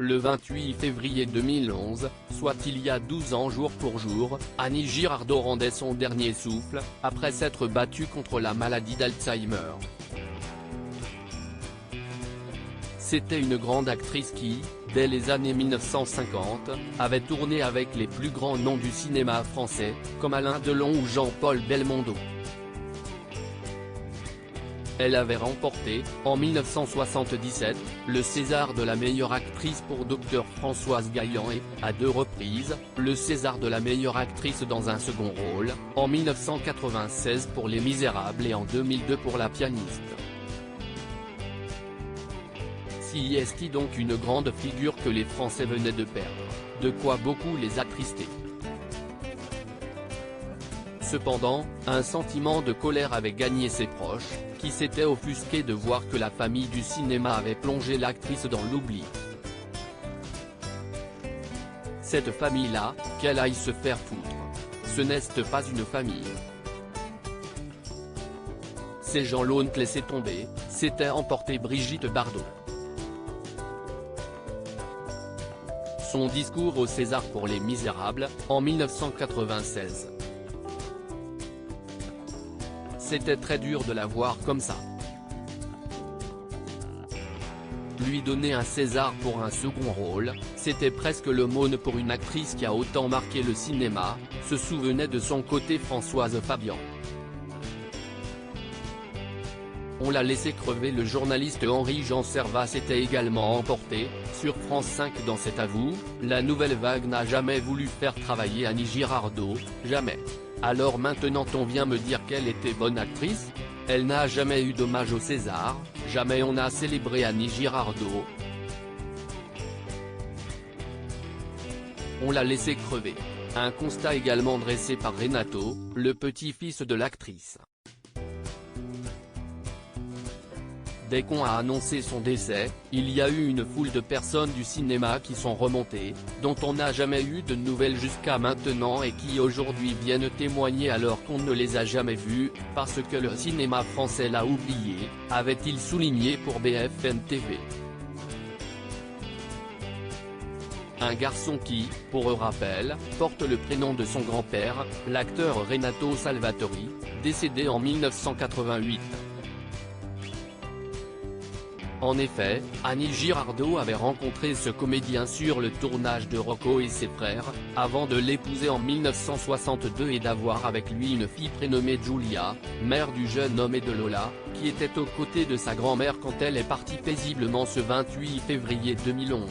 Le 28 février 2011, soit il y a 12 ans jour pour jour, Annie Girardot rendait son dernier souffle, après s'être battue contre la maladie d'Alzheimer. C'était une grande actrice qui, dès les années 1950, avait tourné avec les plus grands noms du cinéma français, comme Alain Delon ou Jean-Paul Belmondo. Elle avait remporté, en 1977, le César de la meilleure actrice pour Dr Françoise Gaillan et, à 2 reprises, le César de la meilleure actrice dans un second rôle, en 1996 pour Les Misérables et en 2002 pour La pianiste. Si est donc une grande figure que les Français venaient de perdre, de quoi beaucoup les attrister. Cependant, un sentiment de colère avait gagné ses proches, qui s'étaient offusqués de voir que la famille du cinéma avait plongé l'actrice dans l'oubli. Cette famille-là, qu'elle aille se faire foutre. Ce n'est pas une famille. Ces gens l'ont laissé tomber, s'était emporté Brigitte Bardot. Son discours au César pour Les Misérables, en 1996. C'était très dur de la voir comme ça. Lui donner un César pour un second rôle, c'était presque l'aumône pour une actrice qui a autant marqué le cinéma, se souvenait de son côté Françoise Fabian. On l'a laissé crever. Le journaliste Henri-Jean Servat s'était également emporté, sur France 5 dans cet avou, la nouvelle vague n'a jamais voulu faire travailler Annie Girardot, jamais. Alors maintenant on vient me dire qu'elle était bonne actrice? Elle n'a jamais eu d'hommage au César, jamais on a célébré Annie Girardot. On l'a laissé crever. Un constat également dressé par Renato, le petit-fils de l'actrice. Dès qu'on a annoncé son décès, il y a eu une foule de personnes du cinéma qui sont remontées, dont on n'a jamais eu de nouvelles jusqu'à maintenant et qui aujourd'hui viennent témoigner alors qu'on ne les a jamais vus, parce que le cinéma français l'a oublié, avait-il souligné pour BFM TV. Un garçon qui, pour rappel, porte le prénom de son grand-père, l'acteur Renato Salvatori, décédé en 1988. En effet, Annie Girardot avait rencontré ce comédien sur le tournage de Rocco et ses frères, avant de l'épouser en 1962 et d'avoir avec lui une fille prénommée Giulia, mère du jeune homme et de Lola, qui était aux côtés de sa grand-mère quand elle est partie paisiblement ce 28 février 2011.